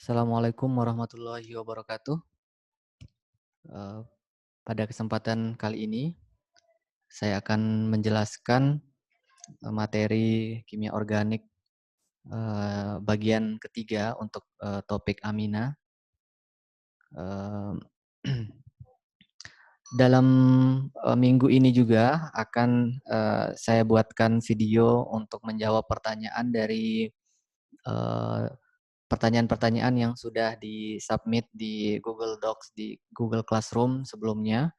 Assalamualaikum warahmatullahi wabarakatuh. Eee, Pada kesempatan kali ini, saya akan menjelaskan, materi kimia organik, bagian ketiga untuk, topik amina. Mmm, dalam, minggu ini juga akan, saya buatkan video untuk menjawab pertanyaan dari, eee, pertanyaan-pertanyaan yang sudah di-submit di Google Docs, di Google Classroom sebelumnya.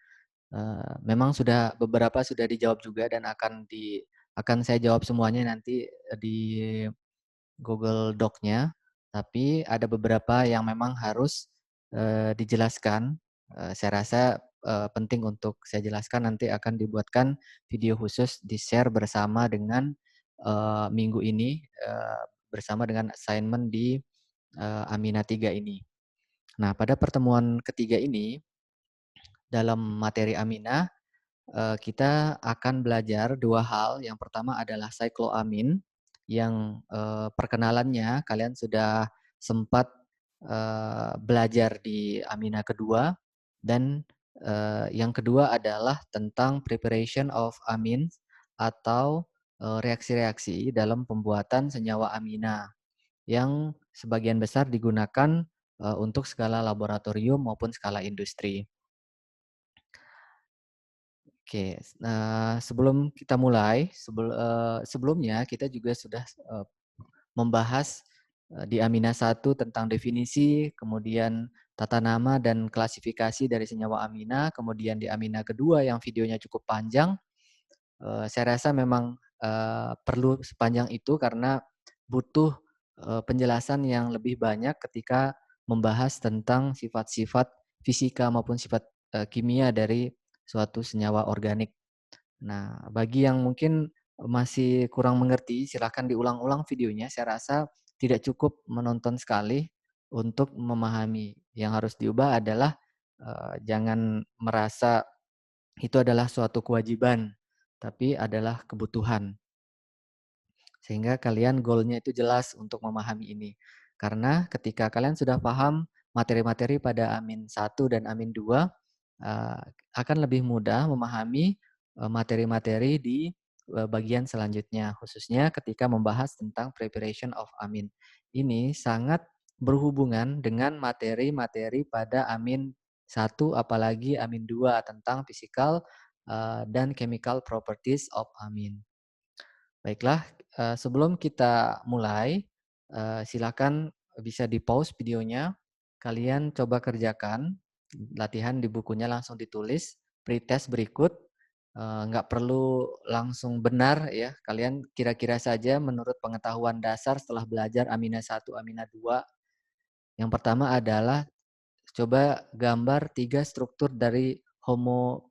Memang beberapa sudah dijawab juga dan akan saya jawab semuanya nanti, di Google Doc-nya, tapi ada beberapa yang memang harus, dijelaskan. Saya rasa, penting untuk saya jelaskan, nanti akan dibuatkan video khusus di-share bersama dengan, minggu ini, bersama dengan assignment di, Amina 3 ini. Nah, pada pertemuan ketiga ini, dalam materi Amina, kita akan belajar 2 hal. Yang pertama adalah sikloamin yang, perkenalannya kalian sudah sempat, belajar di Amina kedua dan, yang kedua adalah tentang preparation of amines atau, reaksi-reaksi dalam pembuatan senyawa amina yang sebagian besar digunakan, untuk skala laboratorium maupun skala industri. Oke, nah sebelum kita mulai, sebelumnya kita juga sudah, membahas, di Amina 1 tentang definisi, kemudian tata nama dan klasifikasi dari senyawa amina, kemudian di Amina kedua yang videonya cukup panjang, saya rasa memang, perlu sepanjang itu karena butuh, penjelasan yang lebih banyak ketika membahas tentang sifat-sifat fisika maupun sifat, kimia dari suatu senyawa organik. Nah, bagi yang mungkin masih kurang mengerti, silakan diulang-ulang videonya. Saya rasa tidak cukup menonton sekali untuk memahami. Yang harus diubah adalah, jangan merasa itu adalah suatu kewajiban, tapi adalah kebutuhan. Sehingga kalian goalnya itu jelas untuk memahami ini. Karena ketika kalian sudah paham materi-materi pada Amin 1 dan Amin 2, eee, akan lebih mudah memahami, materi-materi di, bagian selanjutnya, khususnya ketika membahas tentang preparation of amin. Ini sangat berhubungan dengan materi-materi pada Amin 1 apalagi Amin 2 tentang physical, dan chemical properties of amin. Baiklah, sebelum kita mulai, silakan bisa di-pause videonya, kalian coba kerjakan latihan di bukunya langsung ditulis, pretest berikut, nggak perlu langsung benar ya, kalian kira-kira saja menurut pengetahuan dasar setelah belajar Amina 1, Amina 2. Yang pertama adalah coba gambar 3 struktur dari homo,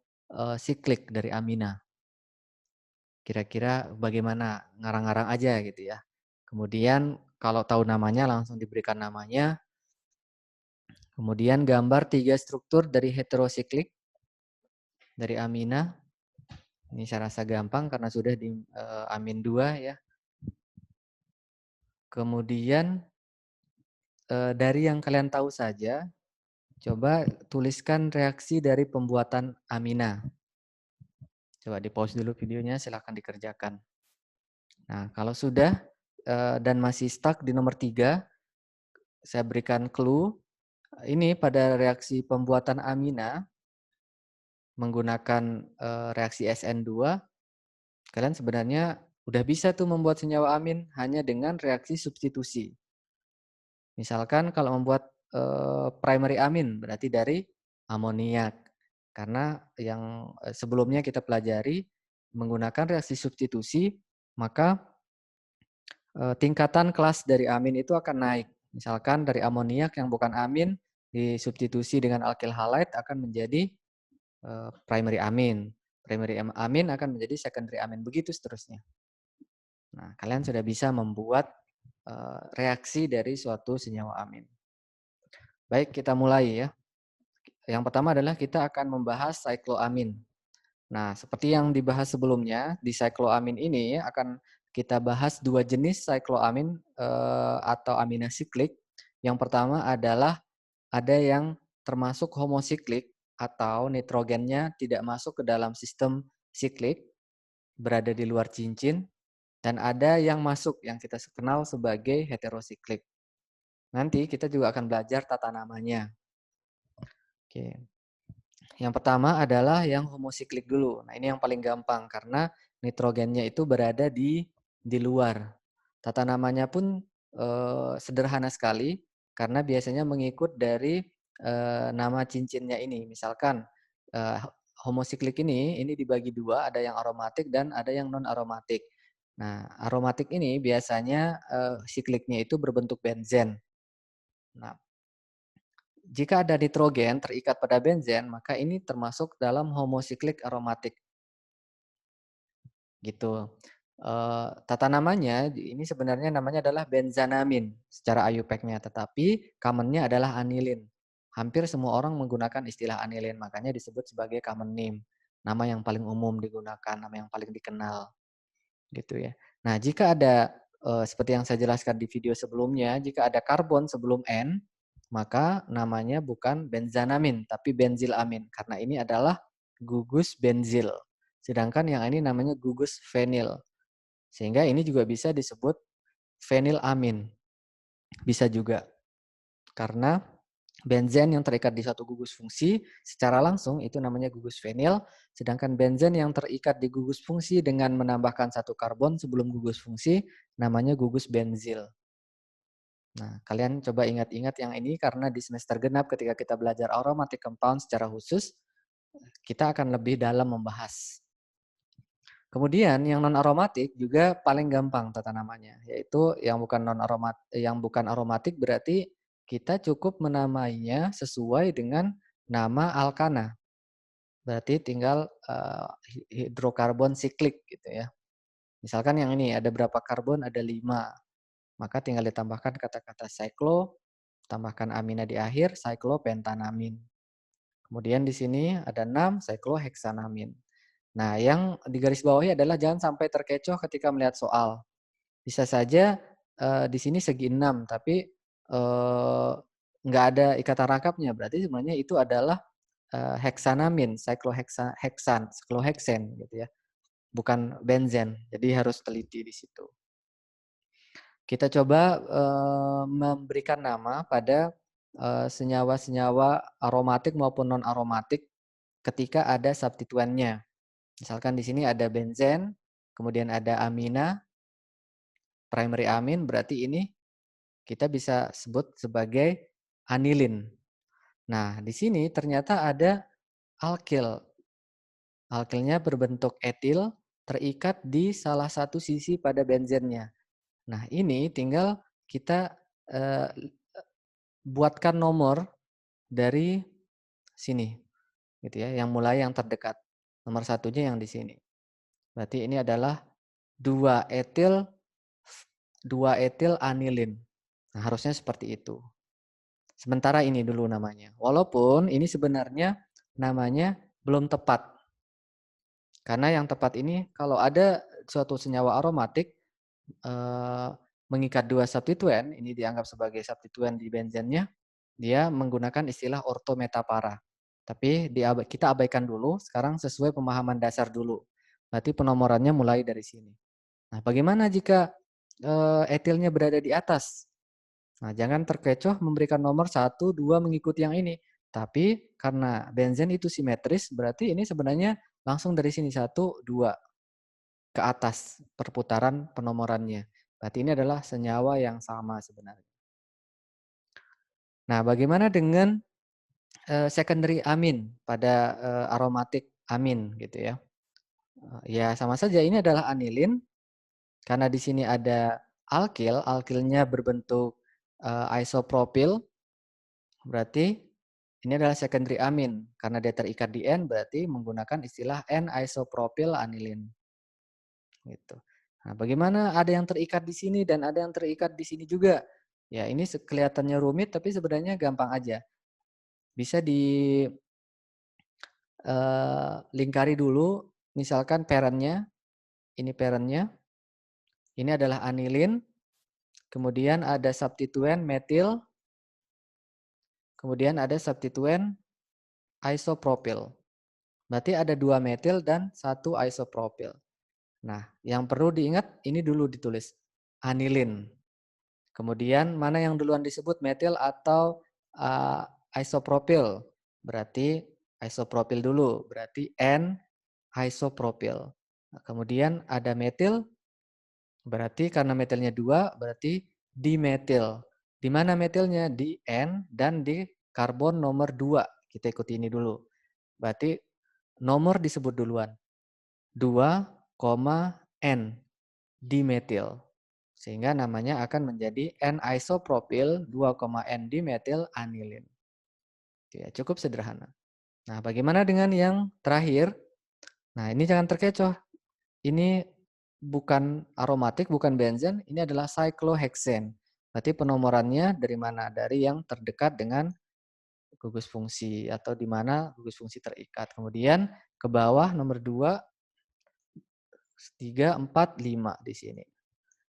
siklik dari amina. Kira-kira bagaimana? Ngarang-ngarang aja gitu ya. Kemudian kalau tahu namanya langsung diberikan namanya, kemudian gambar 3 struktur dari heterosiklik dari amina. Ini saya rasa gampang karena sudah di, amin 2 ya. Kemudian, dari yang kalian tahu saja, coba tuliskan reaksi dari pembuatan amina. Coba di-pause dulu videonya, silakan dikerjakan. Nah, kalau sudah, dan masih stuck di nomor 3, saya berikan clue. Ini pada reaksi pembuatan amina menggunakan, reaksi SN2, kalian sebenarnya udah bisa tuh membuat senyawa amin hanya dengan reaksi substitusi. Misalkan kalau membuat, primary amin berarti dari amoniak. Karena yang, sebelumnya kita pelajari menggunakan reaksi substitusi, maka, tingkatan kelas dari amin itu akan naik. Misalkan dari amoniak yang bukan amin disubstitusi dengan alkyl halide akan menjadi primary amin. Primary amin akan menjadi secondary amin, begitu seterusnya. Nah, kalian sudah bisa membuat, reaksi dari suatu senyawa amin. Baik, kita mulai ya. Yang pertama adalah kita akan membahas sikloamin. Nah, seperti yang dibahas sebelumnya, di sikloamin ini akan kita bahas 2 jenis sikloamin, atau amina siklik. Yang pertama adalah ada yang termasuk homosiklik atau nitrogennya tidak masuk ke dalam sistem siklik, berada di luar cincin, dan ada yang masuk yang kita kenal sebagai heterosiklik. Nanti kita juga akan belajar tata namanya. Oke. Yang pertama adalah yang homosiklik dulu. Nah, ini yang paling gampang karena nitrogennya itu berada di luar. Tata namanya pun sederhana sekali karena biasanya mengikut dari nama cincinnya ini. Misalkan eh, homosiklik ini dibagi dua, ada yang aromatik dan ada yang non aromatik. Nah, aromatik ini biasanya sikliknya itu berbentuk benzen. Nah, jika ada nitrogen terikat pada benzen, maka ini termasuk dalam homosiklik aromatik, gitu. Tata namanya ini sebenarnya namanya adalah benzanamin secara IUPAC-nya, tetapi common-nya adalah anilin. Hampir semua orang menggunakan istilah anilin, makanya disebut sebagai common name. Nama yang paling umum digunakan, nama yang paling dikenal, gitu ya. Nah, jika ada seperti yang saya jelaskan di video sebelumnya, jika ada karbon sebelum N, maka namanya bukan benzanamin, tapi benzilamin. Karena ini adalah gugus benzil. Sedangkan yang ini namanya gugus fenil. Sehingga ini juga bisa disebut fenilamin. Bisa juga. Karena benzen yang terikat di satu gugus fungsi secara langsung itu namanya gugus fenil. Sedangkan benzen yang terikat di gugus fungsi dengan menambahkan satu karbon sebelum gugus fungsi namanya gugus benzil. Nah, kalian coba ingat-ingat yang ini karena di semester genap ketika kita belajar aromatic compound secara khusus, kita akan lebih dalam membahas. Kemudian yang non aromatik juga paling gampang tata namanya, yaitu yang bukan aromatik berarti kita cukup menamainya sesuai dengan nama alkana. Berarti tinggal hidrokarbon siklik gitu ya. Misalkan yang ini ada berapa karbon? Ada 5. Maka tinggal ditambahkan kata-kata cyclo, tambahkan amina di akhir, cyclopentanamin. Kemudian di sini ada 6, cyclohexanamin. Nah, yang digarisbawahi adalah jangan sampai terkecoh ketika melihat soal. Bisa saja di sini segi 6, tapi nggak ada ikatan rangkapnya. Berarti sebenarnya itu adalah heksanamin, cyclohexan gitu ya. Bukan benzen. Jadi harus teliti di situ. Kita coba memberikan nama pada senyawa-senyawa aromatik maupun non aromatik ketika ada substituennya. Misalkan di sini ada benzen, kemudian ada amina, primary amin, berarti ini kita bisa sebut sebagai anilin. Nah, di sini ternyata ada alkil. Alkilnya berbentuk etil, terikat di salah satu sisi pada benzennya. Nah, ini tinggal kita buatkan nomor dari sini, gitu ya, yang mulai yang terdekat. Nomor satunya yang di sini. Berarti ini adalah 2 etil anilin. Nah, harusnya seperti itu. Sementara ini dulu namanya. Walaupun ini sebenarnya namanya belum tepat. Karena yang tepat ini kalau ada suatu senyawa aromatik mengikat 2 substituen, ini dianggap sebagai substituen di benzennya, dia menggunakan istilah ortometapara. Tapi kita abaikan dulu, sekarang sesuai pemahaman dasar dulu. Berarti penomorannya mulai dari sini. Nah, bagaimana jika etilnya berada di atas? Nah, jangan terkecoh memberikan nomor 1, 2 mengikuti yang ini. Tapi karena benzen itu simetris, berarti ini sebenarnya langsung dari sini 1, 2 ke atas perputaran penomorannya. Berarti ini adalah senyawa yang sama sebenarnya. Nah, bagaimana dengan secondary amin pada aromatik amin gitu ya? Ya sama saja ini adalah anilin karena di sini ada alkil, alkilnya berbentuk isopropil, berarti ini adalah secondary amin karena dia terikat di N berarti menggunakan istilah N-isopropil anilin. Gitu. Nah, bagaimana ada yang terikat di sini dan ada yang terikat di sini juga? Ya, ini kelihatannya rumit tapi sebenarnya gampang aja. Bisa di lingkari dulu, misalkan parentnya, ini parentnya, ini adalah anilin, kemudian ada substituen metil, kemudian ada substituen isopropil. Berarti ada 2 metil dan 1 isopropil. Nah, yang perlu diingat ini dulu ditulis anilin. Kemudian mana yang duluan disebut metil atau isopropil? Berarti isopropil dulu, berarti N-isopropil. Nah, kemudian ada metil, berarti karena metilnya 2, berarti dimetil. Di mana metilnya? Di N dan di karbon nomor 2. Kita ikuti ini dulu. Berarti nomor disebut duluan. 2, N dimetil. Sehingga namanya akan menjadi N-isopropil 2, N-dimetil anilin. Ya, cukup sederhana. Nah, bagaimana dengan yang terakhir? Nah, ini jangan terkecoh. Ini bukan aromatik, bukan benzen, ini adalah cyclohexane. Berarti penomorannya dari mana? Dari yang terdekat dengan gugus fungsi atau di mana gugus fungsi terikat. Kemudian ke bawah nomor 2, 3, 4, 5 di sini.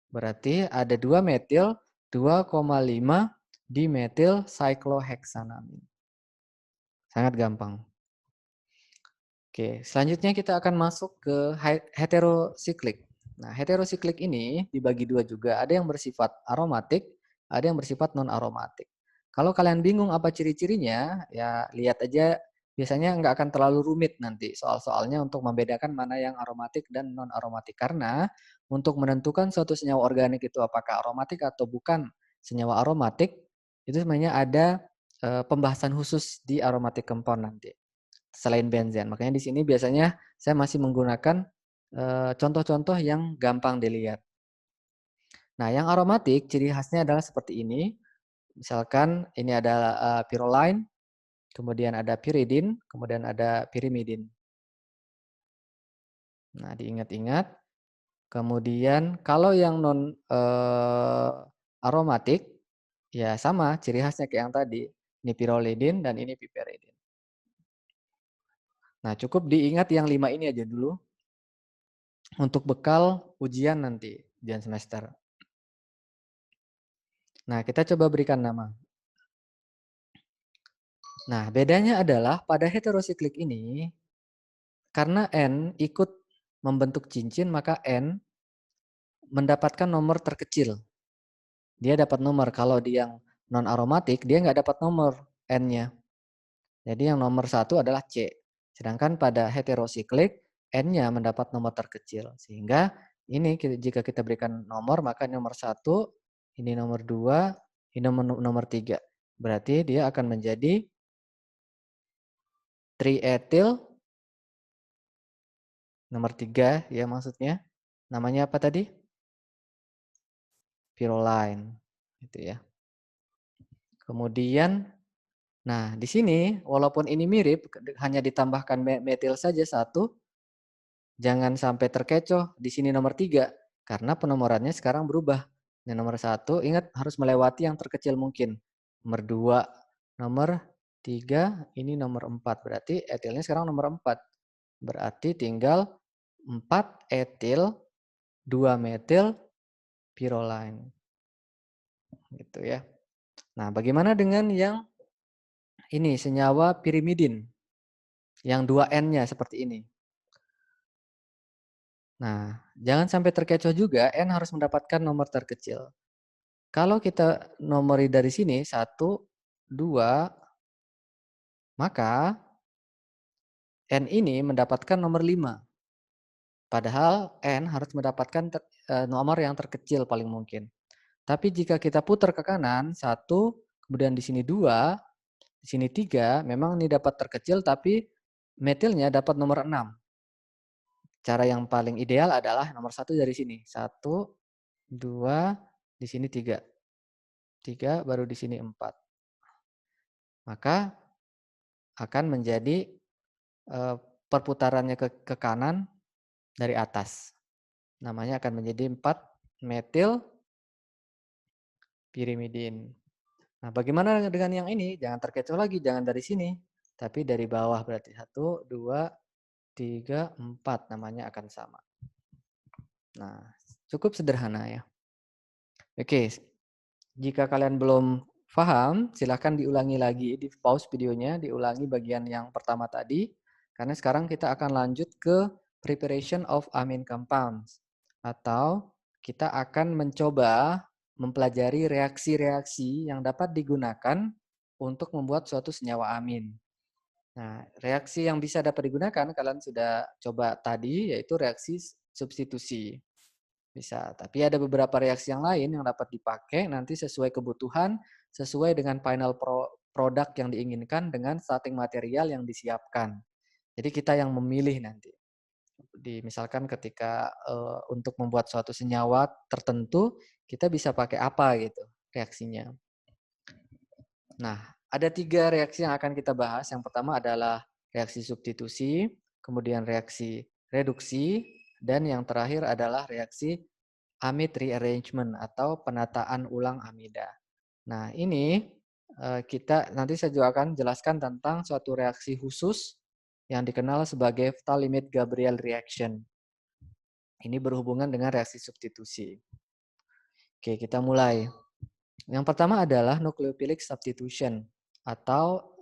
Berarti ada 2 metil, 2,5 dimetil cyclohexanamin. Sangat gampang. Oke, selanjutnya kita akan masuk ke heterosiklik. Nah, heterosiklik ini dibagi dua juga. Ada yang bersifat aromatik, ada yang bersifat non-aromatik. Kalau kalian bingung apa ciri-cirinya, ya lihat aja. Biasanya nggak akan terlalu rumit nanti soal-soalnya untuk membedakan mana yang aromatik dan non-aromatik. Karena untuk menentukan suatu senyawa organik itu apakah aromatik atau bukan senyawa aromatik, itu sebenarnya ada pembahasan khusus di aromatic compound nanti selain benzen. Makanya di sini biasanya saya masih menggunakan contoh-contoh yang gampang dilihat. Nah, yang aromatik ciri khasnya adalah seperti ini. Misalkan ini ada pyrroline, kemudian ada pyridin, kemudian ada pyrimidin. Nah, diingat-ingat. Kemudian kalau yang non aromatik, ya sama ciri khasnya kayak yang tadi. Ini pyrrolidin dan ini piperidin. Nah, cukup diingat yang 5 ini aja dulu. Untuk bekal ujian nanti, ujian semester. Nah, kita coba berikan nama. Nah, bedanya adalah pada heterosiklik ini, karena N ikut membentuk cincin, maka N mendapatkan nomor terkecil. Dia dapat nomor. Kalau di yang non-aromatik, dia nggak dapat nomor N-nya. Jadi yang nomor 1 adalah C. Sedangkan pada heterosiklik, N-nya mendapat nomor terkecil. Sehingga ini jika kita berikan nomor, maka nomor 1, ini nomor 2, ini nomor 3. Berarti dia akan menjadi triethyl nomor 3 ya maksudnya. Namanya apa tadi? Pyrroline. Gitu ya. Kemudian, nah di sini walaupun ini mirip, hanya ditambahkan metil saja 1, jangan sampai terkecoh di sini nomor 3 karena penomorannya sekarang berubah. Yang nomor 1 ingat harus melewati yang terkecil mungkin. Nomor 2, nomor 3, ini nomor 4. Berarti etilnya sekarang nomor 4. Berarti tinggal 4 etil 2 metil pyrroline. Gitu ya. Nah, bagaimana dengan yang ini senyawa pyrimidin? Yang 2 N-nya seperti ini. Nah, jangan sampai terkecoh juga, N harus mendapatkan nomor terkecil. Kalau kita nomori dari sini 1, 2, maka N ini mendapatkan nomor 5. Padahal N harus mendapatkan nomor yang terkecil paling mungkin. Tapi jika kita putar ke kanan, 1, kemudian di sini 2, di sini 3, memang ini dapat terkecil tapi metilnya dapat nomor 6. Cara yang paling ideal adalah nomor 1 dari sini. 1, 2, di sini 3. 3, baru di sini 4. Maka akan menjadi perputarannya ke kanan dari atas. Namanya akan menjadi 4 metil pyrimidin. Nah, bagaimana dengan yang ini? Jangan terkecoh lagi, jangan dari sini, tapi dari bawah berarti 1, 2, 3, 4 namanya akan sama. Nah, cukup sederhana ya. Oke, jika kalian belum Paham? Silahkan diulangi lagi, di pause videonya, diulangi bagian yang pertama tadi. Karena sekarang kita akan lanjut ke preparation of amine compounds. Atau kita akan mencoba mempelajari reaksi-reaksi yang dapat digunakan untuk membuat suatu senyawa amin. Nah, reaksi yang bisa dapat digunakan kalian sudah coba tadi, yaitu reaksi substitusi. Bisa, tapi ada beberapa reaksi yang lain yang dapat dipakai nanti sesuai kebutuhan, sesuai dengan final produk yang diinginkan dengan starting material yang disiapkan. Jadi kita yang memilih nanti. Misalkan ketika untuk membuat suatu senyawa tertentu, kita bisa pakai apa gitu reaksinya. Nah, ada 3 reaksi yang akan kita bahas. Yang pertama adalah reaksi substitusi, kemudian reaksi reduksi, dan yang terakhir adalah reaksi amide rearrangement atau penataan ulang amida. Nah, ini kita nanti saya juga akan jelaskan tentang suatu reaksi khusus yang dikenal sebagai Phthalate-Gabriel reaction. Ini berhubungan dengan reaksi substitusi. Oke, kita mulai. Yang pertama adalah nucleophilic substitution atau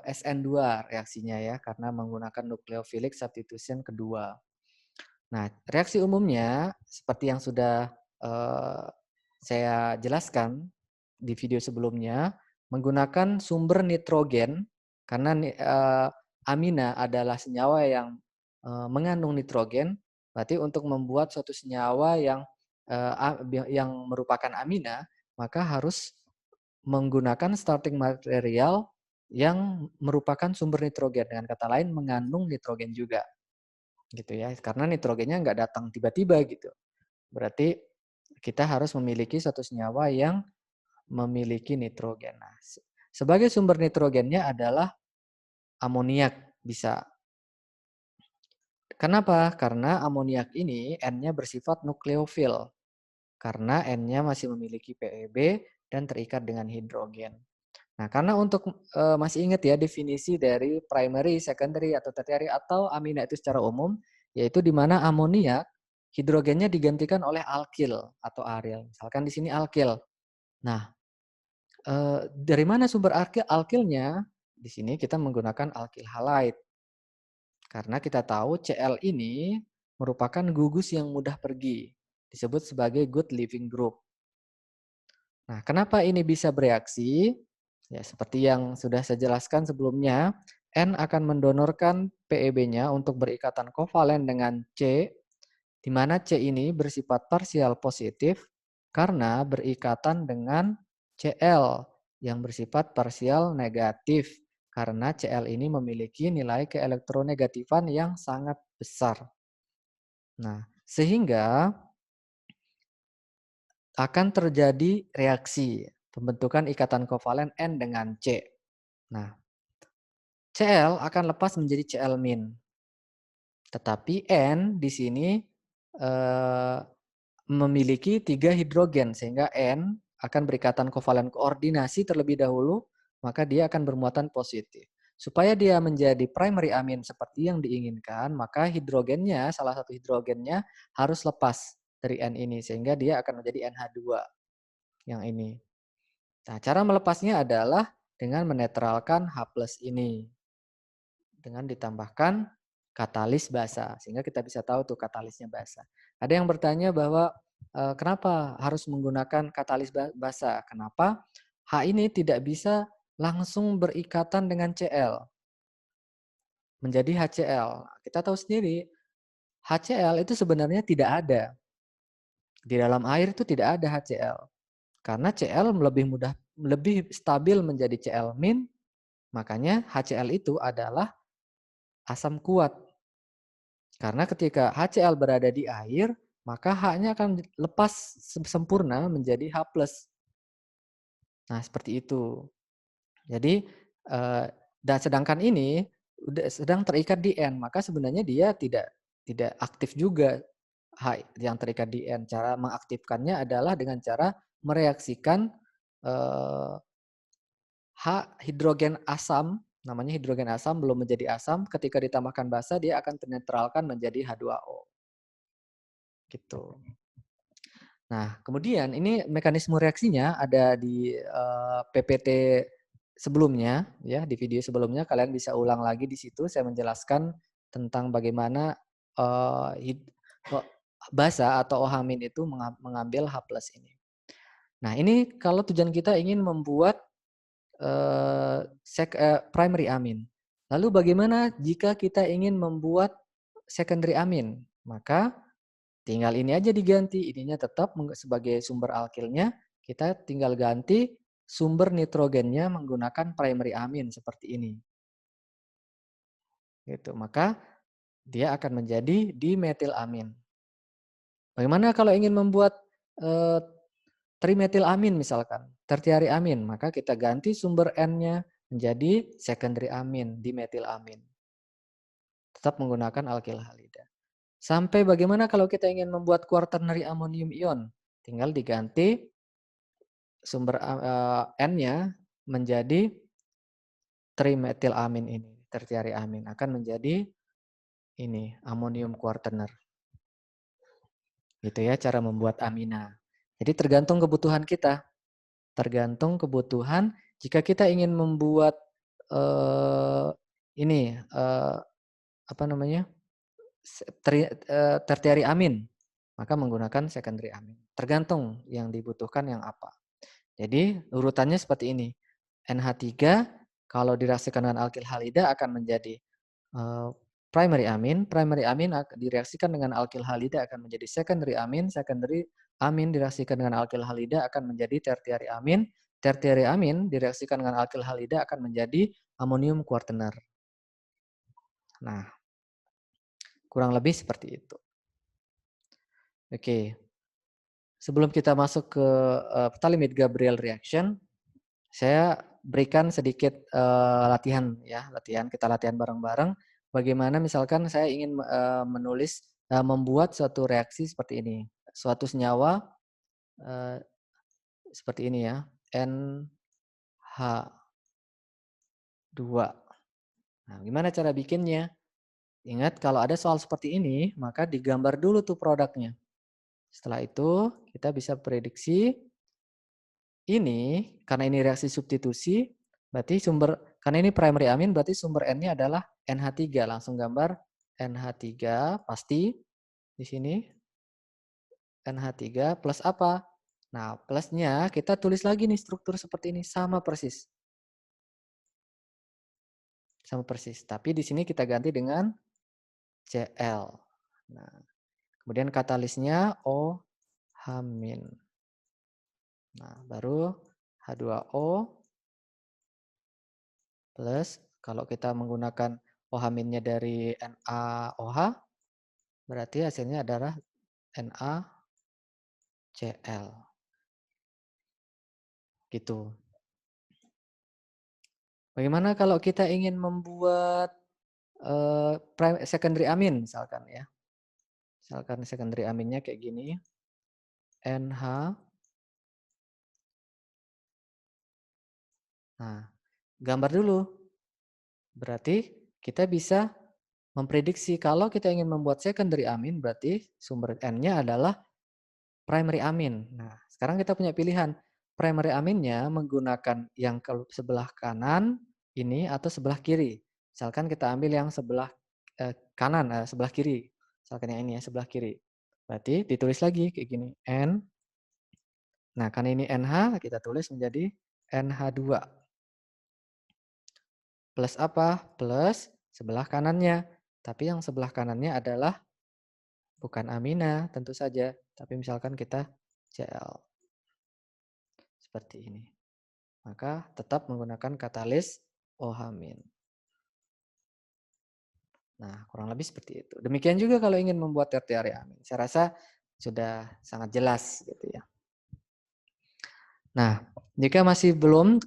SN2 reaksinya ya, karena menggunakan nucleophilic substitution kedua. Nah, reaksi umumnya seperti yang sudah saya jelaskan di video sebelumnya, menggunakan sumber nitrogen karena amina adalah senyawa yang mengandung nitrogen, berarti untuk membuat suatu senyawa yang merupakan amina, maka harus menggunakan starting material yang merupakan sumber nitrogen. Dengan kata lain, mengandung nitrogen juga gitu ya, karena nitrogennya nggak datang tiba-tiba gitu. Berarti kita harus memiliki satu senyawa yang memiliki nitrogen. Nah, sebagai sumber nitrogennya adalah amoniak bisa. Kenapa? Karena amoniak ini N-nya bersifat nukleofil. Karena N-nya masih memiliki PEB dan terikat dengan hidrogen. Nah, karena untuk masih ingat ya definisi dari primary, secondary, atau tertiary atau amina itu secara umum, yaitu di mana amoniak hidrogennya digantikan oleh alkil atau aril. Misalkan di sini alkil. Nah, dari mana sumber alkilnya? Di sini kita menggunakan alkil halide. Karena kita tahu Cl ini merupakan gugus yang mudah pergi. Disebut sebagai good living group. Nah, kenapa ini bisa bereaksi? Ya, seperti yang sudah saya jelaskan sebelumnya, N akan mendonorkan PEB-nya untuk berikatan kovalen dengan C, di mana C ini bersifat parsial positif karena berikatan dengan Cl yang bersifat parsial negatif, karena Cl ini memiliki nilai keelektronegatifan yang sangat besar. Nah, sehingga akan terjadi reaksi pembentukan ikatan kovalen N dengan C. Nah, Cl akan lepas menjadi Cl-. Tetapi N di sini memiliki 3 hidrogen sehingga N akan berikatan kovalen koordinasi terlebih dahulu, maka dia akan bermuatan positif. Supaya dia menjadi primary amin seperti yang diinginkan, maka hidrogennya, salah satu hidrogennya harus lepas dari N ini sehingga dia akan menjadi NH2 yang ini. Nah, cara melepasnya adalah dengan menetralkan H+ ini. Dengan ditambahkan katalis basa. Sehingga kita bisa tahu tuh katalisnya basa. Ada yang bertanya bahwa kenapa harus menggunakan katalis basa? Kenapa H ini tidak bisa langsung berikatan dengan Cl menjadi HCl? Kita tahu sendiri HCl itu sebenarnya tidak ada. Di dalam air itu tidak ada HCl. Karena Cl lebih stabil menjadi Cl-, makanya HCl itu adalah asam kuat. Karena ketika HCl berada di air, maka H-nya akan lepas sempurna menjadi H+. Nah, seperti itu. Jadi, dan sedangkan ini sedang terikat di N, maka sebenarnya dia tidak aktif juga H yang terikat di N. Cara mengaktifkannya adalah dengan cara mereaksikan H hidrogen asam, namanya hidrogen asam belum menjadi asam, ketika ditambahkan basa dia akan ternetralkan menjadi H2O. Gitu. Nah, kemudian ini mekanisme reaksinya ada di PPT sebelumnya, ya, di video sebelumnya kalian bisa ulang lagi di situ. Saya menjelaskan tentang bagaimana eh, hid- oh, basa atau OH- itu mengambil H+ ini. Nah, ini kalau tujuan kita ingin membuat primary amin. Lalu bagaimana jika kita ingin membuat secondary amin? Maka tinggal ini aja diganti, ininya tetap sebagai sumber alkilnya, kita tinggal ganti sumber nitrogennya menggunakan primary amin seperti ini. Gitu. Maka dia akan menjadi dimetilamin. Bagaimana kalau ingin membuat eh, trimetilamin misalkan, tertiary amin, maka kita ganti sumber N-nya menjadi secondary amin, dimetilamin. Tetap menggunakan alkil halida. Sampai bagaimana kalau kita ingin membuat quaternary ammonium ion? Tinggal diganti sumber N-nya menjadi trimetilamin ini, tertiary amin akan menjadi ini amonium quaterner. Gitu ya cara membuat amina. Jadi tergantung kebutuhan kita. Tergantung kebutuhan jika kita ingin membuat ini apa namanya? Tertiary amin, maka menggunakan secondary amin. Tergantung yang dibutuhkan yang apa. Jadi urutannya seperti ini. NH3 kalau direaksikan dengan alkil halida akan menjadi primary amin. Primary amin direaksikan dengan alkil halida akan menjadi secondary amin. Secondary amin direaksikan dengan alkil halida akan menjadi tertiary amin. Tertiary amin direaksikan dengan alkil halida akan menjadi amonium quaterner. Nah, kurang lebih seperti itu. Oke. Sebelum kita masuk ke Ptolemaic-Gabriel reaction, saya berikan sedikit latihan ya, kita latihan bareng-bareng. Bagaimana misalkan saya ingin membuat suatu reaksi seperti ini, suatu senyawa seperti ini ya, NH2. Nah, gimana cara bikinnya? Ingat kalau ada soal seperti ini, maka digambar dulu tuh produknya. Setelah itu kita bisa prediksi ini, karena ini reaksi substitusi, berarti karena ini primary amin, berarti sumber N-nya adalah NH3. Langsung gambar NH3, pasti di sini NH3 plus apa? Nah, plusnya kita tulis lagi nih struktur seperti ini, sama persis. Sama persis, tapi di sini kita ganti dengan Cl. Nah, kemudian katalisnya OH-. Nah, baru H2O plus kalau kita menggunakan OH-nya dari NaOH, berarti hasilnya adalah NaCl. Gitu. Bagaimana kalau kita ingin membuat secondary amin misalkan ya. Misalkan secondary aminnya kayak gini. NH. Nah, gambar dulu. Berarti kita bisa memprediksi kalau kita ingin membuat secondary amin, berarti sumber N-nya adalah primary amin. Nah, sekarang kita punya pilihan. Primary aminnya menggunakan yang ke sebelah kanan ini atau sebelah kiri. Misalkan kita ambil yang sebelah kanan, sebelah kiri. Misalkan yang ini ya, sebelah kiri. Berarti ditulis lagi kayak gini. N. Nah, karena ini NH, kita tulis menjadi NH2. Plus apa? Plus sebelah kanannya. Tapi yang sebelah kanannya adalah bukan amina tentu saja. Tapi misalkan kita Cl. Seperti ini. Maka tetap menggunakan katalis OH-. Nah, kurang lebih seperti itu. Demikian juga kalau ingin membuat tertiary amin. Saya rasa sudah sangat jelas gitu ya. Nah, jika masih belum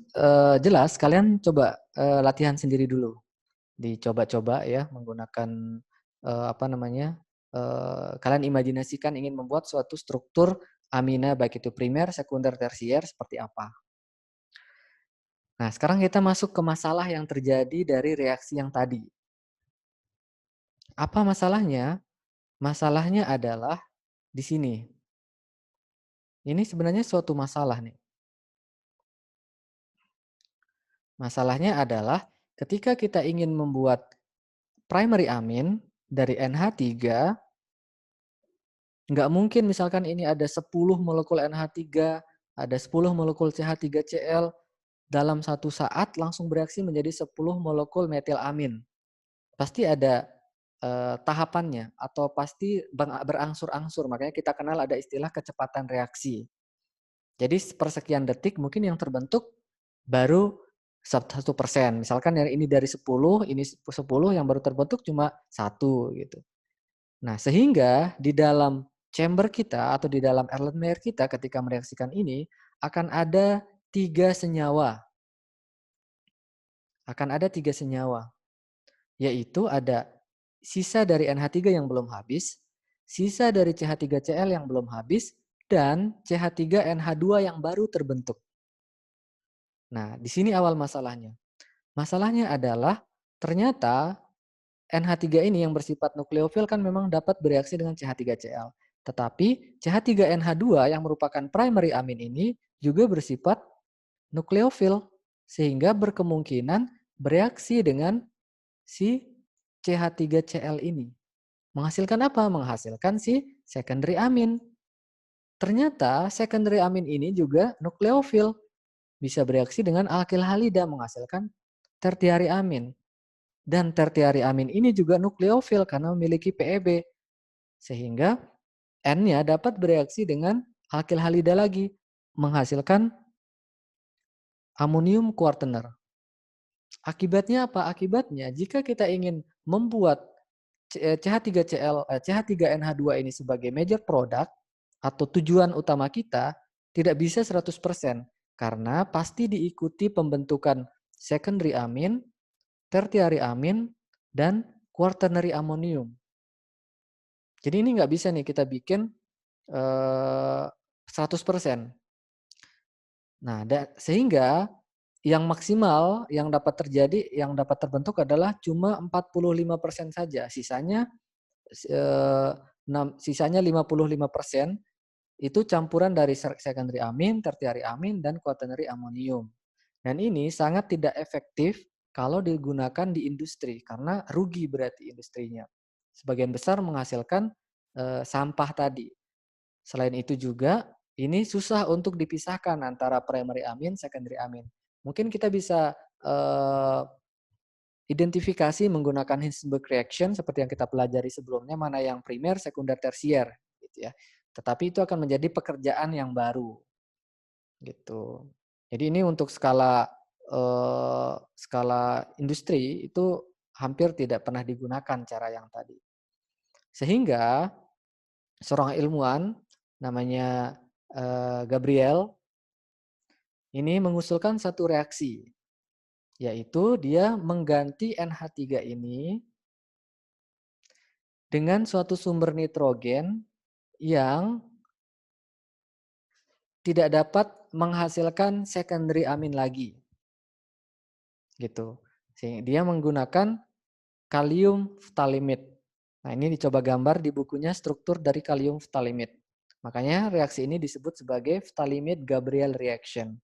jelas, kalian coba latihan sendiri dulu. Dicoba-coba ya menggunakan apa namanya? Kalian imajinasikan ingin membuat suatu struktur amina baik itu primer, sekunder, tersier seperti apa. Nah, sekarang kita masuk ke masalah yang terjadi dari reaksi yang tadi. Apa masalahnya? Masalahnya adalah di sini. Ini sebenarnya suatu masalah nih. Masalahnya adalah ketika kita ingin membuat primary amin dari NH3, nggak mungkin misalkan ini ada 10 molekul NH3, ada 10 molekul CH3Cl, dalam satu saat langsung bereaksi menjadi 10 molekul metilamin. Pasti ada tahapannya atau pasti berangsur-angsur, makanya kita kenal ada istilah kecepatan reaksi. Jadi persekian detik mungkin yang terbentuk baru 1%. Misalkan yang ini dari 10, ini 10 yang baru terbentuk cuma 1 gitu. Nah, sehingga di dalam chamber kita atau di dalam Erlenmeyer kita ketika mereaksikan ini akan ada 3 senyawa. Akan ada 3 senyawa, yaitu ada sisa dari NH3 yang belum habis, sisa dari CH3Cl yang belum habis, dan CH3NH2 yang baru terbentuk. Nah, di sini awal masalahnya. Masalahnya adalah ternyata NH3 ini yang bersifat nukleofil kan memang dapat bereaksi dengan CH3Cl. Tetapi CH3NH2 yang merupakan primary amin ini juga bersifat nukleofil sehingga berkemungkinan bereaksi dengan si CH3Cl ini. Menghasilkan apa? Menghasilkan si secondary amin. Ternyata secondary amin ini juga nukleofil. Bisa bereaksi dengan alkyl halida menghasilkan tertiary amin. Dan tertiary amin ini juga nukleofil karena memiliki PEB. Sehingga N-nya dapat bereaksi dengan alkyl halida lagi. Menghasilkan amonium quaterner. Akibatnya apa? Akibatnya jika kita ingin membuat CH3Cl, CH3NH2 ini sebagai major product atau tujuan utama kita tidak bisa 100% karena pasti diikuti pembentukan secondary amin, tertiary amin, dan quaternary ammonium. Jadi ini nggak bisa nih kita bikin 100%. Nah, sehingga yang maksimal yang dapat terjadi, yang dapat terbentuk adalah cuma 45% saja. Sisanya 55% itu campuran dari secondary amin, tertiary amin, dan quaternary ammonium. Dan ini sangat tidak efektif kalau digunakan di industri karena rugi berarti industrinya. Sebagian besar menghasilkan sampah tadi. Selain itu juga ini susah untuk dipisahkan antara primary amin, secondary amin. Mungkin kita bisa identifikasi menggunakan Hinsberg reaction seperti yang kita pelajari sebelumnya, mana yang primer, sekunder, tersier gitu ya. Tetapi itu akan menjadi pekerjaan yang baru gitu. Jadi ini untuk skala industri itu hampir tidak pernah digunakan cara yang tadi. Sehingga seorang ilmuwan namanya Gabriel ini mengusulkan satu reaksi, yaitu dia mengganti NH3 ini dengan suatu sumber nitrogen yang tidak dapat menghasilkan secondary amin lagi. Gitu. Sehingga dia menggunakan kalium phtalimid. Nah, ini dicoba gambar di bukunya struktur dari kalium phtalimid. Makanya reaksi ini disebut sebagai phtalimid-Gabriel reaction.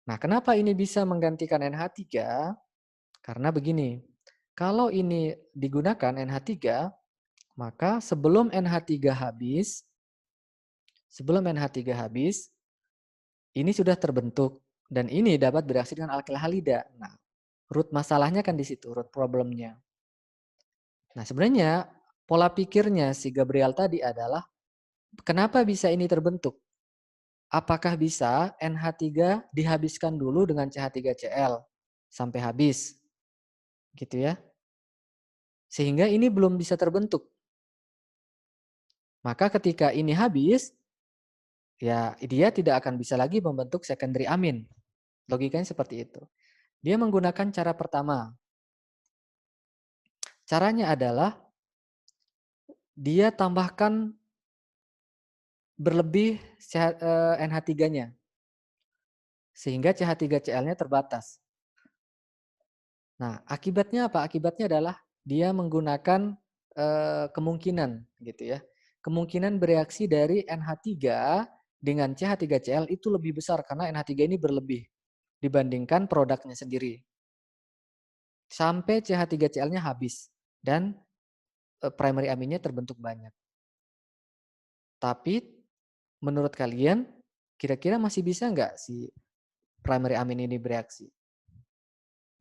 Nah, kenapa ini bisa menggantikan NH3? Karena begini, kalau ini digunakan NH3, maka sebelum NH3 habis, ini sudah terbentuk dan ini dapat bereaksi dengan alkyl halida. Nah, root masalahnya kan di situ, root problemnya. Nah, sebenarnya pola pikirnya si Gabriel tadi adalah kenapa bisa ini terbentuk? Apakah bisa NH3 dihabiskan dulu dengan CH3Cl sampai habis? Gitu ya. Sehingga ini belum bisa terbentuk. Maka ketika ini habis, ya dia tidak akan bisa lagi membentuk secondary amin. Logikanya seperti itu. Dia menggunakan cara pertama. Caranya adalah dia tambahkan berlebih NH3-nya. Sehingga CH3Cl-nya terbatas. Nah, akibatnya apa? Akibatnya adalah dia menggunakan kemungkinan gitu ya. kemungkinan bereaksi dari NH3 dengan CH3Cl itu lebih besar karena NH3 ini berlebih dibandingkan produknya sendiri. Sampai CH3Cl-nya habis dan primary aminnya terbentuk banyak. Tapi menurut kalian kira-kira masih bisa nggak si primary amin ini bereaksi?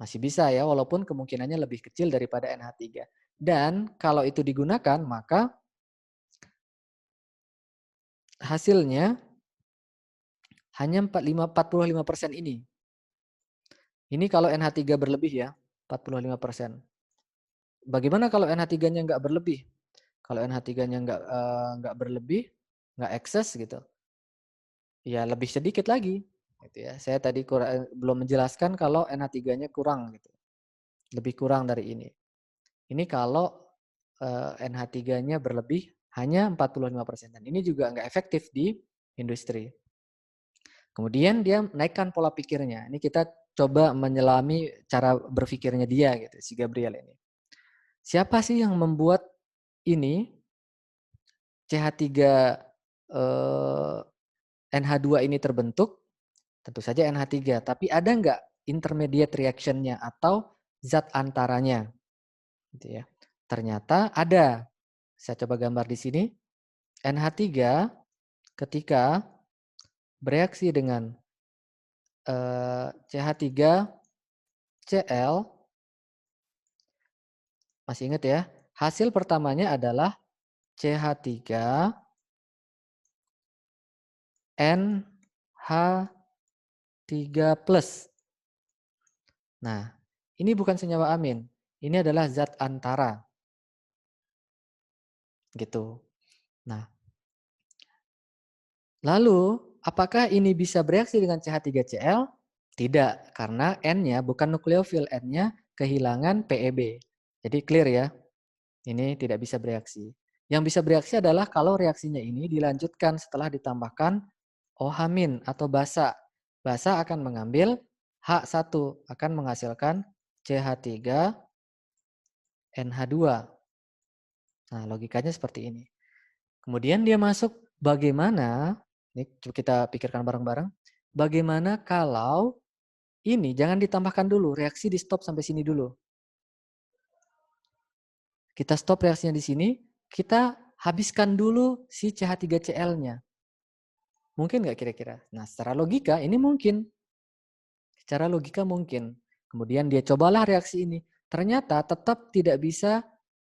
Masih bisa ya, walaupun kemungkinannya lebih kecil daripada NH3. Dan kalau itu digunakan, maka hasilnya hanya 45% ini. Ini kalau NH3 berlebih ya, 45%. Bagaimana kalau NH3-nya nggak berlebih? Kalau NH3-nya nggak berlebih, nggak ekses gitu, ya lebih sedikit lagi. Gitu ya. Saya tadi belum menjelaskan kalau NH3-nya kurang gitu, lebih kurang dari ini. Ini kalau NH3-nya berlebih hanya 45%. Dan ini juga nggak efektif di industri. Kemudian dia naikkan pola pikirnya. Ini kita coba menyelami cara berpikirnya dia gitu, si Gabriel ini. Siapa sih yang membuat ini CH3 NH2 ini terbentuk? Tentu saja NH3, tapi ada nggak intermediate reaction-nya atau zat antaranya? Gitu ya. Ternyata ada. Saya coba gambar di sini. NH3 ketika bereaksi dengan CH3Cl, masih ingat ya, hasil pertamanya adalah CH3NH3+. Nah, ini bukan senyawa amin. Ini adalah zat antara. Gitu. Nah, lalu apakah ini bisa bereaksi dengan CH3Cl? Tidak, karena N-nya bukan nukleofil, N-nya kehilangan PEB. Jadi clear ya, ini tidak bisa bereaksi. Yang bisa bereaksi adalah kalau reaksinya ini dilanjutkan setelah ditambahkan OH- atau basa. Basa akan mengambil H1, akan menghasilkan CH3NH2. Nah, logikanya seperti ini. Kemudian dia masuk bagaimana, ini kita pikirkan bareng-bareng, bagaimana kalau ini jangan ditambahkan dulu, reaksi di stop sampai sini dulu. Kita stop reaksinya di sini, kita habiskan dulu si CH3Cl-nya. Mungkin nggak kira-kira? Nah, secara logika ini mungkin. Secara logika mungkin. Kemudian dia cobalah reaksi ini. Ternyata tetap tidak bisa,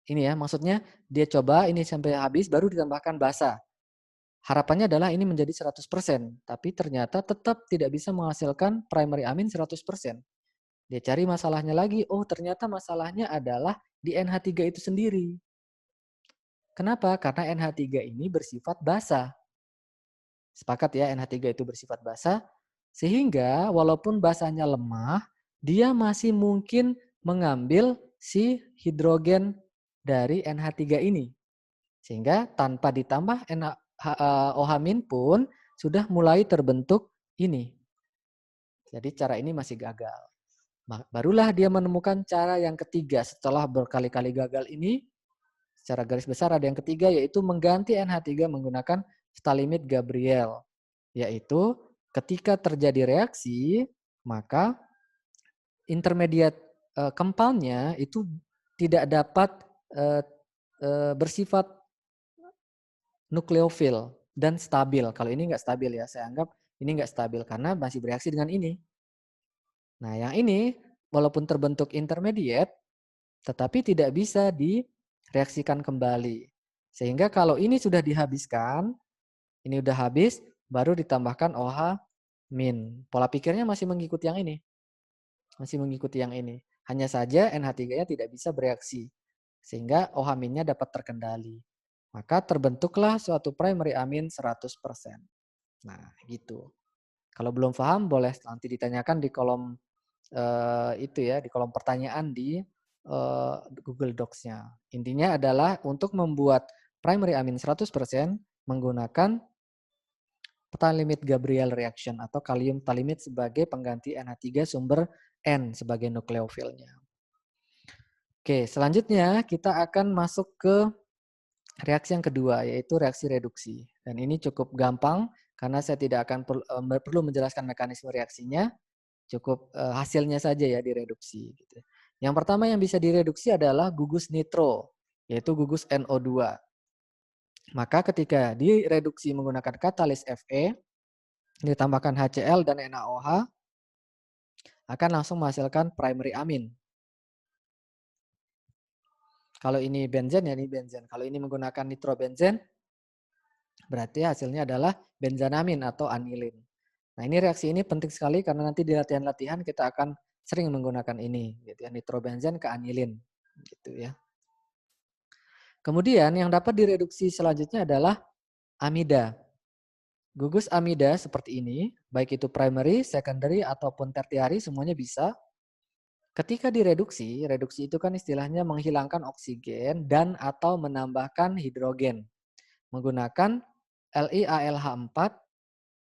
ini ya maksudnya dia coba ini sampai habis baru ditambahkan basa. Harapannya adalah ini menjadi 100%, tapi ternyata tetap tidak bisa menghasilkan primary amin 100%. Dia cari masalahnya lagi, oh ternyata masalahnya adalah di NH3 itu sendiri. Kenapa? Karena NH3 ini bersifat basa. Sepakat ya, NH3 itu bersifat basa, sehingga walaupun basanya lemah, dia masih mungkin mengambil si hidrogen dari NH3 ini. Sehingga tanpa ditambah OH- pun sudah mulai terbentuk ini. Jadi cara ini masih gagal. Barulah dia menemukan cara yang ketiga setelah berkali-kali gagal ini. Secara garis besar ada yang ketiga yaitu mengganti NH3 menggunakan Stalimid Gabriel. Yaitu ketika terjadi reaksi maka intermediate compound-nya itu tidak dapat bersifat nukleofil dan stabil. Kalau ini nggak stabil ya, saya anggap ini nggak stabil karena masih bereaksi dengan ini. Nah, yang ini walaupun terbentuk intermediate, tetapi tidak bisa direaksikan kembali. Sehingga kalau ini sudah dihabiskan, ini udah habis, baru ditambahkan OH-. Pola pikirnya masih mengikuti yang ini. Masih mengikuti yang ini. Hanya saja NH3-nya tidak bisa bereaksi. Sehingga OH-nya dapat terkendali. Maka terbentuklah suatu primary amin 100%. Nah, gitu. Kalau belum paham boleh nanti ditanyakan di kolom itu ya, di kolom pertanyaan di Google Docs-nya. Intinya adalah untuk membuat primary amin 100% menggunakan Stalimid Gabriel reaction atau kalium talimid sebagai pengganti NH3 sumber N sebagai nukleofilnya. Oke, selanjutnya kita akan masuk ke reaksi yang kedua yaitu reaksi reduksi. Dan ini cukup gampang karena saya tidak akan perlu menjelaskan mekanisme reaksinya, cukup hasilnya saja ya direduksi. Gitu. Yang pertama yang bisa direduksi adalah gugus nitro, yaitu gugus NO2. Maka ketika direduksi menggunakan katalis Fe, ditambahkan HCl dan NaOH, akan langsung menghasilkan primary amin. Kalau ini benzen ya ini benzen. Kalau ini menggunakan nitrobenzen, berarti hasilnya adalah benzanamin atau anilin. Nah ini reaksi ini penting sekali karena nanti di latihan-latihan kita akan sering menggunakan ini, gitu ya, nitrobenzen ke anilin, gitu ya. Kemudian yang dapat direduksi selanjutnya adalah amida. Gugus amida seperti ini, baik itu primary, secondary ataupun tertiary semuanya bisa. Ketika direduksi, reduksi itu kan istilahnya menghilangkan oksigen dan atau menambahkan hidrogen menggunakan LiAlH4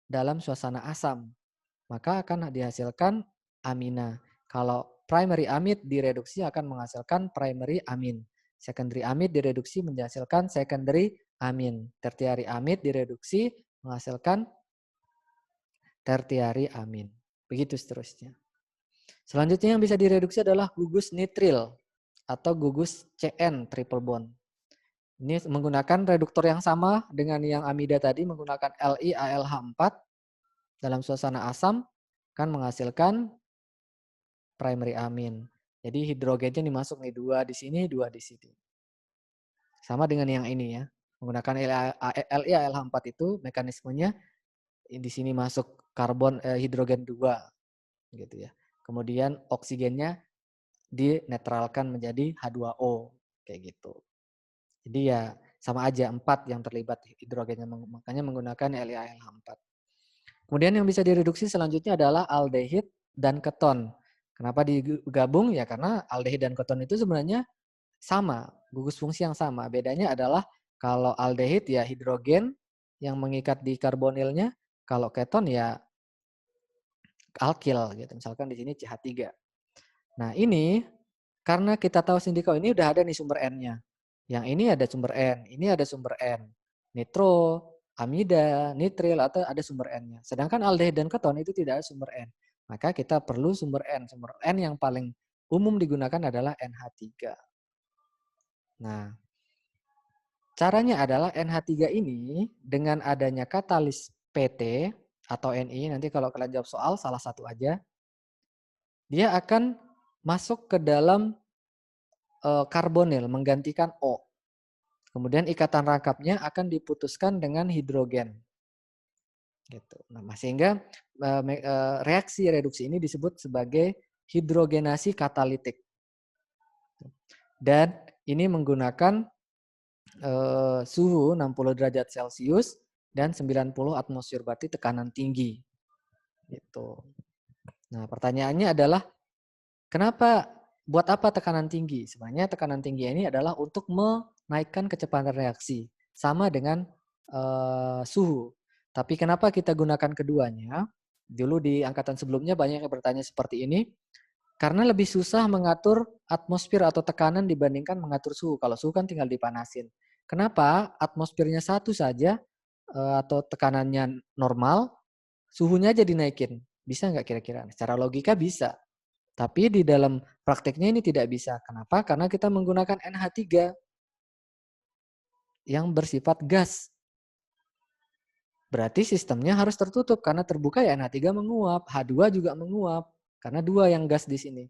dalam suasana asam. Maka akan dihasilkan amina. Kalau primary amid direduksi akan menghasilkan primary amin. Secondary amid direduksi menghasilkan secondary amin. Tertiary amid direduksi menghasilkan tertiary amin. Begitu seterusnya. Selanjutnya yang bisa direduksi adalah gugus nitril atau gugus CN triple bond. Ini menggunakan reduktor yang sama dengan yang amida tadi menggunakan LiAlH4 dalam suasana asam kan menghasilkan primary amin. Jadi hidrogennya dimasuk nih 2 di sini, 2 di sini. Sama dengan yang ini ya. Menggunakan LiAlH4 itu mekanismenya di sini masuk karbon hidrogen 2 gitu ya. Kemudian oksigennya dinetralkan menjadi H2O kayak gitu. Jadi ya sama aja 4 yang terlibat hidrogennya makanya menggunakan LiAlH4. Kemudian yang bisa direduksi selanjutnya adalah aldehid dan keton. Kenapa digabung? Ya karena aldehid dan keton itu sebenarnya sama, gugus fungsi yang sama. Bedanya adalah kalau aldehid ya hidrogen yang mengikat di karbonilnya, kalau keton ya alkil gitu. Misalkan di sini CH3. Nah, ini karena kita tahu sindikau ini udah ada nih sumber N-nya. Yang ini ada sumber N, ini ada sumber N. Nitro, amida, nitril atau ada sumber N-nya. Sedangkan aldehid dan keton itu tidak ada sumber N. Maka kita perlu sumber N. Sumber N yang paling umum digunakan adalah NH3. Nah, caranya adalah NH3 ini dengan adanya katalis PT atau Ni, nanti kalau kalian jawab soal salah satu aja, dia akan masuk ke dalam karbonil menggantikan O. Kemudian ikatan rangkapnya akan diputuskan dengan hidrogen. Gitu. Nah, sehingga reaksi reduksi ini disebut sebagai hidrogenasi katalitik. Dan ini menggunakan suhu 60 derajat Celcius dan 90 atmosfer, berarti tekanan tinggi. Gitu. Nah, pertanyaannya adalah kenapa buat apa tekanan tinggi? Sebenarnya tekanan tinggi ini adalah untuk menaikkan kecepatan reaksi sama dengan suhu. Tapi kenapa kita gunakan keduanya? Dulu di angkatan sebelumnya banyak yang bertanya seperti ini. Karena lebih susah mengatur atmosfer atau tekanan dibandingkan mengatur suhu. Kalau suhu kan tinggal dipanasin. Kenapa atmosfernya satu saja atau tekanannya normal, suhunya aja dinaikin? Bisa nggak kira-kira? Secara logika bisa. Tapi di dalam prakteknya ini tidak bisa. Kenapa? Karena kita menggunakan NH3 yang bersifat gas. Berarti sistemnya harus tertutup karena terbuka ya NH3 menguap, H2 juga menguap karena 2 yang gas di sini.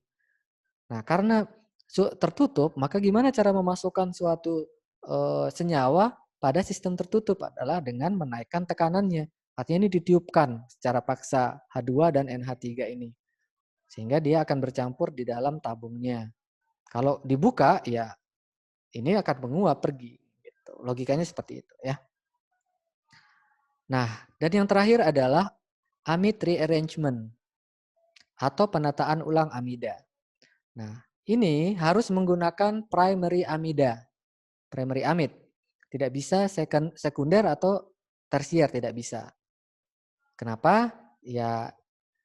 Nah, karena tertutup, maka gimana cara memasukkan suatu senyawa pada sistem tertutup adalah dengan menaikkan tekanannya. Artinya ini ditiupkan secara paksa H2 dan NH3 ini. Sehingga dia akan bercampur di dalam tabungnya. Kalau dibuka ya ini akan menguap pergi. Gitu. Logikanya seperti itu ya. Nah, dan yang terakhir adalah amide rearrangement atau penataan ulang amida. Nah, ini harus menggunakan primary amida, primary amide. Tidak bisa sekunder atau tersier, tidak bisa. Kenapa? Ya,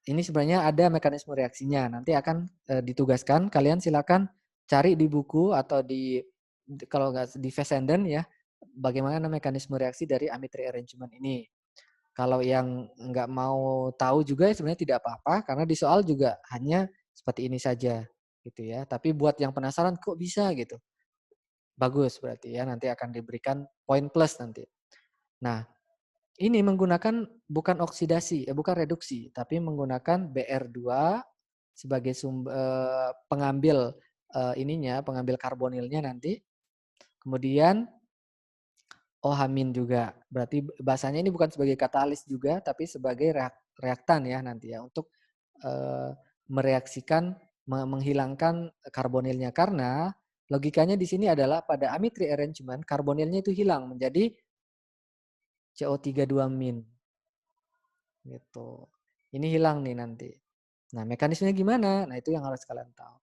ini sebenarnya ada mekanisme reaksinya. Nanti akan ditugaskan, kalian silakan cari di buku atau di kalau nggak di Fessenden ya, bagaimana mekanisme reaksi dari amide rearrangement ini. Kalau yang nggak mau tahu juga sebenarnya tidak apa-apa karena di soal juga hanya seperti ini saja gitu ya. Tapi buat yang penasaran kok bisa gitu. Bagus berarti ya nanti akan diberikan poin plus nanti. Nah, ini menggunakan bukan oksidasi, bukan reduksi, tapi menggunakan Br2 sebagai pengambil pengambil karbonilnya nanti. Kemudian OH- juga. Berarti bahasanya ini bukan sebagai katalis juga, tapi sebagai reaktan ya nanti ya untuk mereaksikan menghilangkan karbonilnya karena logikanya di sini adalah pada amide rearrangement karbonilnya itu hilang menjadi CO32-. Gitu. Ini hilang nih nanti. Nah, mekanismenya gimana? Nah, itu yang harus kalian tahu.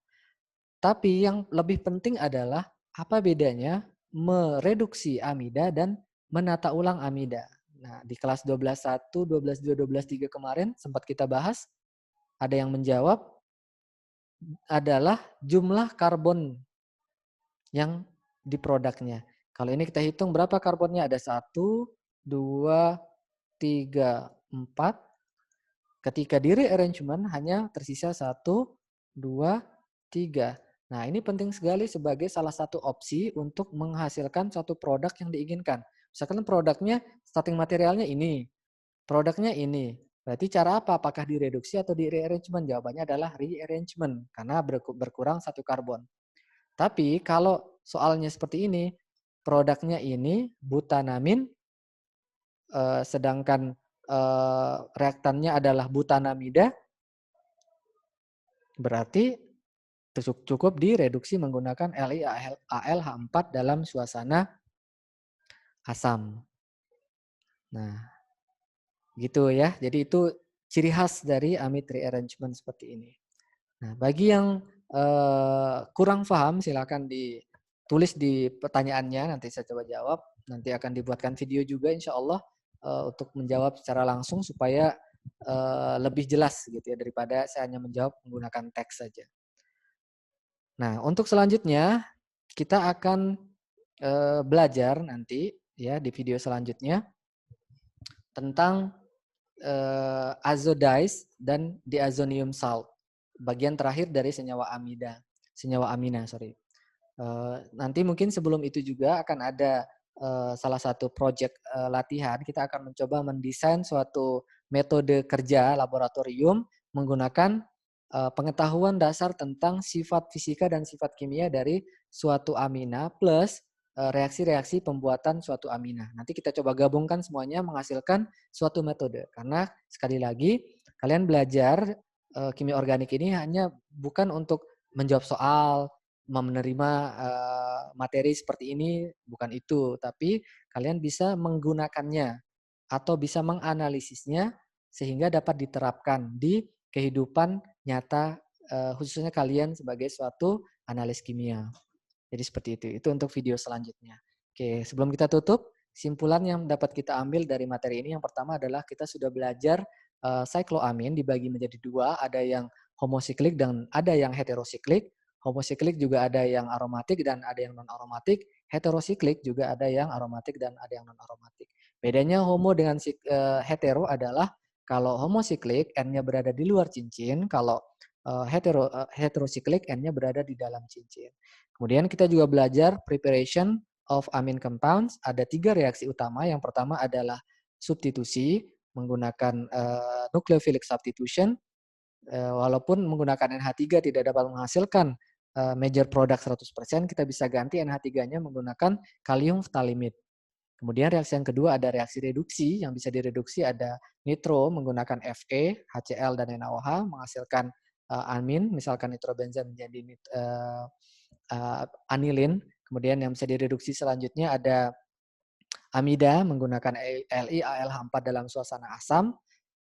Tapi yang lebih penting adalah apa bedanya mereduksi amida dan menata ulang amida. Nah, di kelas 12.1, 12.2, 12.3 kemarin sempat kita bahas, ada yang menjawab adalah jumlah karbon yang di produknya. Kalau ini kita hitung berapa karbonnya? Ada 1, 2, 3, 4. Ketika di rearrangement hanya tersisa 1, 2, 3. Nah, ini penting sekali sebagai salah satu opsi untuk menghasilkan suatu produk yang diinginkan. Misalkan produknya starting materialnya ini, produknya ini. Berarti cara apa? Apakah direduksi atau di rearrangement? Jawabannya adalah rearrangement karena berkurang satu karbon. Tapi kalau soalnya seperti ini, produknya ini butanamin, sedangkan reaktannya adalah butanamida, berarti cukup direduksi menggunakan LiAlH4 dalam suasana asam. Nah, gitu ya. Jadi itu ciri khas dari amide rearrangement seperti ini. Nah, bagi yang kurang paham silakan ditulis di pertanyaannya, nanti saya coba jawab. Nanti akan dibuatkan video juga insya Allah untuk menjawab secara langsung supaya lebih jelas gitu ya daripada saya hanya menjawab menggunakan teks saja. Nah, untuk selanjutnya kita akan belajar nanti ya di video selanjutnya tentang azodize dan diazonium salt. Bagian terakhir dari senyawa amina, sorry. Nanti mungkin sebelum itu juga akan ada salah satu proyek latihan. Kita akan mencoba mendesain suatu metode kerja laboratorium menggunakan pengetahuan dasar tentang sifat fisika dan sifat kimia dari suatu amina plus reaksi-reaksi pembuatan suatu amina. Nanti kita coba gabungkan semuanya menghasilkan suatu metode. Karena sekali lagi kalian belajar kimia organik ini hanya bukan untuk menjawab soal, menerima materi seperti ini, bukan itu. Tapi kalian bisa menggunakannya atau bisa menganalisisnya sehingga dapat diterapkan di kehidupan nyata khususnya kalian sebagai suatu analis kimia. Jadi seperti itu. Itu untuk video selanjutnya. Oke, sebelum kita tutup, simpulan yang dapat kita ambil dari materi ini yang pertama adalah kita sudah belajar sikloamin dibagi menjadi dua, ada yang homosiklik dan ada yang heterosiklik. Homosiklik juga ada yang aromatik dan ada yang non aromatik. Heterosiklik juga ada yang aromatik dan ada yang non aromatik. Bedanya homo dengan hetero adalah kalau homosiklik N-nya berada di luar cincin, kalau heterosiklik N-nya berada di dalam cincin. Kemudian kita juga belajar preparation of amine compounds. Ada 3 reaksi utama. Yang pertama adalah substitusi menggunakan nucleophilic substitution. Walaupun menggunakan NH3 tidak dapat menghasilkan major product 100%, kita bisa ganti NH3-nya menggunakan kalium phthalimide. Kemudian reaksi yang kedua ada reaksi reduksi, yang bisa direduksi ada nitro menggunakan Fe, HCl, dan NaOH menghasilkan amin, misalkan nitrobenzen menjadi anilin. Kemudian yang bisa direduksi selanjutnya ada amida menggunakan LiAlH4 dalam suasana asam.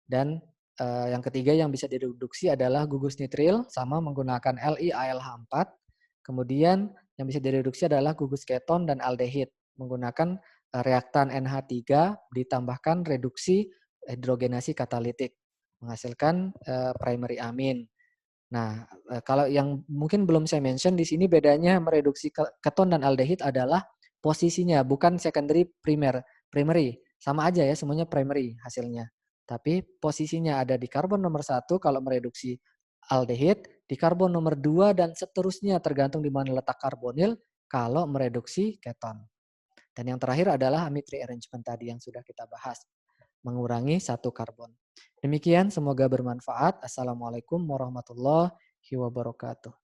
Dan yang ketiga yang bisa direduksi adalah gugus nitril sama menggunakan LiAlH4. Kemudian yang bisa direduksi adalah gugus keton dan aldehid menggunakan reaktan NH3 ditambahkan reduksi hidrogenasi katalitik menghasilkan primary amin. Nah, kalau yang mungkin belum saya mention di sini bedanya mereduksi keton dan aldehid adalah posisinya, bukan secondary, primary. Sama aja ya, semuanya primary hasilnya. Tapi posisinya ada di karbon nomor 1 kalau mereduksi aldehid, di karbon nomor 2 dan seterusnya tergantung di mana letak karbonil kalau mereduksi keton. Dan yang terakhir adalah amide rearrangement tadi yang sudah kita bahas, mengurangi satu karbon. Demikian, semoga bermanfaat. Assalamualaikum warahmatullahi wabarakatuh.